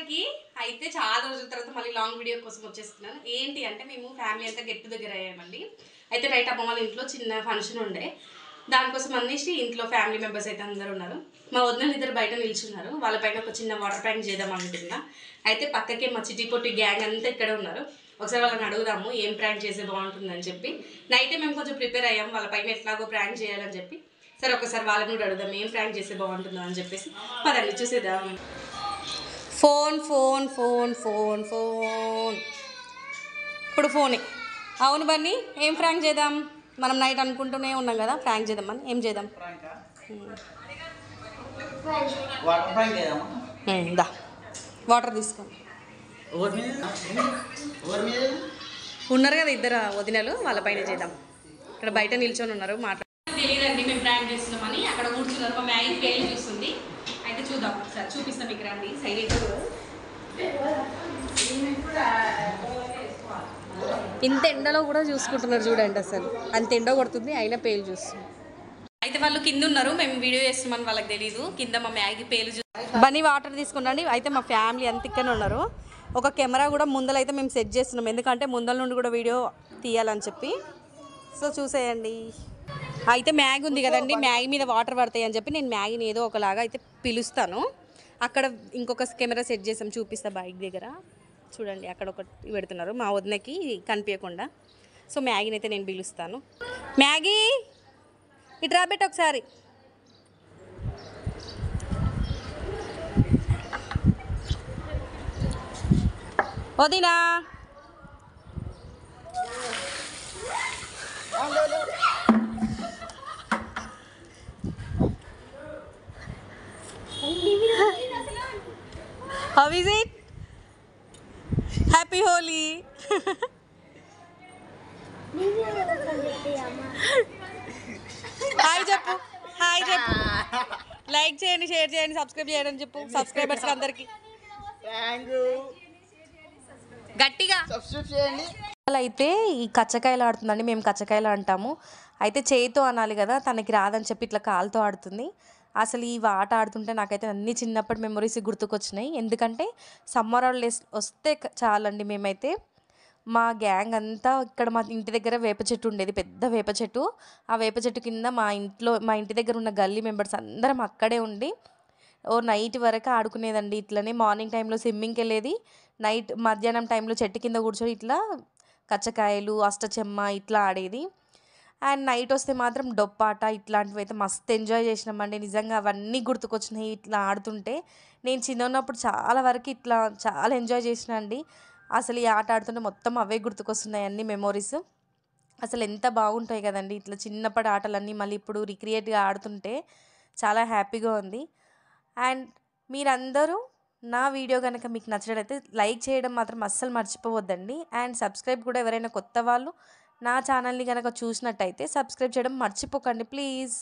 అందరికీ అయితే చాలా రోజుల తర్వాత మళ్ళీ లాంగ్ వీడియో కోసం వచ్చేస్తున్నాను. ఏంటి అంటే మేము ఫ్యామిలీ అంతా గెట్ టుగెదర్ అయ్యామండి. అయితే నైట్ అమ్మ వాళ్ళ ఇంట్లో చిన్న ఫంక్షన్ ఉండే, దానికోసం అనేసి ఇంట్లో ఫ్యామిలీ మెంబర్స్ అయితే అందరూ ఉన్నారు. మా వదినలు ఇద్దరు బయట నిల్చున్నారు, వాళ్ళపైన ఒక చిన్న వాటర్ ట్యాంక్ చేద్దాం అనుకుంటున్నా. అయితే పక్కకే మా చిట్టి పొట్టి గ్యాంగ్ అంతా ఇక్కడే ఉన్నారు. ఒకసారి వాళ్ళని అడుగుదాము ఏం ప్రాంక్ చేస్తే బాగుంటుందని చెప్పి. నైటే మేము కొంచెం ప్రిపేర్ అయ్యాము వాళ్ళపైన ఎట్లాగో ప్రాంక్ చేయాలని చెప్పి. సరే ఒకసారి వాళ్ళని కూడా అడుగుదాం ఏం ప్రాంక్ చేస్తే బాగుంటుందో అని చెప్పేసి. పదండి చూసేద్దాం. Phone phone phone phone phone ఇప్పుడు ఫోనే. అవును బన్నీ, ఏం ప్రాంక్ చేద్దాం? మనం నైట్ అనుకుంటూనే ఉన్నాం కదా ప్రాంక్ చేద్దామని. ఏం చేద్దాం? దా వాటర్ తీసుకోండి. ఉన్నారు కదా ఇద్దరు వదినలు, వాళ్ళపైన చేద్దాం. ఇక్కడ బయట నిల్చొని ఉన్నారు, మాట్లాడు. తెలియదండి మేము ప్రాంక్ చేస్తున్నామని. అక్కడ కూర్చున్నారు, మా మ్యాగీ పేరు చూస్తుంది. అయితే చూద్దాం ఒకసారి, చూపిస్తాం మీకు. రండి సైలెంట్. ఇంత ఎండలో కూడా చూసుకుంటున్నారు చూడండి, అసలు అంత ఎండ కొడుతుంది అయినా పేలు చూస్తుంది. అయితే వాళ్ళు కింద ఉన్నారు, మేము వీడియో చేస్తామని వాళ్ళకి తెలీదు. కింద మా మ్యాగీ పేలు బన్నీ వాటర్ తీసుకున్నాండి. అయితే మా ఫ్యామిలీ అంత ఇక్కడనే ఉన్నారు. ఒక కెమెరా కూడా ముందలైతే మేము సెట్ చేస్తున్నాం, ఎందుకంటే ముందల నుండి కూడా వీడియో తీయాలని చెప్పి. సో చూసేయండి. అయితే మ్యాగీ ఉంది కదండి, మ్యాగీ మీద వాటర్ పడతాయి అని చెప్పి నేను మ్యాగీని ఏదో ఒకలాగా అయితే పిలుస్తాను. అక్కడ ఇంకొక కెమెరా సెట్ చేసాం, చూపిస్తా బైక్ దగ్గర చూడండి. అక్కడ ఒకటి పెడుతున్నారు మా వదినకి కనిపించకుండా. సో మ్యాగీని అయితే నేను పిలుస్తాను. మ్యాగీ ఇటు రాబెట్టి ఒకసారి. వదినా How is it? Happy Holi. Hi చెప్పు, హాయ్ చెప్పు. లైక్ చేయండి, షేర్ చేయండి, సబ్స్క్రైబ్ చేయండి అని చెప్పు సబ్స్క్రైబర్స్ అందరికి. గట్టిగా సబ్స్క్రైబ్ చేయండి. అయితే ఈ కచ్చకాయలు ఆడుతుందండి, మేము కచ్చకాయలు అంటాము. అయితే చేయితో అనాలి కదా, తనకి రాదని చెప్పి ఇట్లా కాలుతో ఆడుతుంది. అసలు ఈ ఆట ఆడుతుంటే నాకైతే అన్ని చిన్నప్పటి మెమరీస్ గుర్తుకొచ్చినాయి. ఎందుకంటే సమ్మర్ హాలిడేస్ వస్తే చాలండి, మేమైతే మా గ్యాంగ్ అంతా ఇక్కడ మా ఇంటి దగ్గర వేప చెట్టు ఉండేది, పెద్ద వేప చెట్టు. ఆ వేప చెట్టు కింద మా ఇంటి దగ్గర ఉన్న గల్లీ మెంబర్స్ అందరం అక్కడే ఉండి ఓ నైట్ వరకు ఆడుకునేదండి. ఇట్లనే మార్నింగ్ టైంలో స్విమ్మింగ్కి వెళ్ళేది, నైట్ మధ్యాహ్నం టైంలో చెట్టు కింద కూర్చొని ఇట్లా కచ్చకాయలు అష్టచెమ్మ ఇట్లా ఆడేది. అండ్ నైట్ వస్తే మాత్రం డొప్పాట ఇట్లాంటివి అయితే మస్తు ఎంజాయ్ చేసినామండి. నిజంగా అవన్నీ గుర్తుకొచ్చినాయి ఇట్లా ఆడుతుంటే. నేను చిన్న ఉన్నప్పుడు చాలా వరకు ఇట్లా చాలా ఎంజాయ్ చేసిన అండి. అసలు ఈ ఆట ఆడుతుంటే మొత్తం అవే గుర్తుకొస్తున్నాయి అన్ని మెమోరీస్. అసలు ఎంత బాగుంటాయి కదండి ఇట్లా చిన్నప్పటి ఆటలన్నీ మళ్ళీ ఇప్పుడు రిక్రియేట్గా ఆడుతుంటే చాలా హ్యాపీగా ఉంది. అండ్ మీరందరూ నా వీడియో కనుక మీకు నచ్చినట్లయితే లైక్ చేయడం మాత్రం అస్సలు మర్చిపోవద్దండి. అండ్ సబ్స్క్రైబ్ కూడా, ఎవరైనా కొత్త వాళ్ళు నా ఛానల్ని కనుక చూసినట్టయితే సబ్స్క్రైబ్ చేయడం మర్చిపోకండి ప్లీజ్.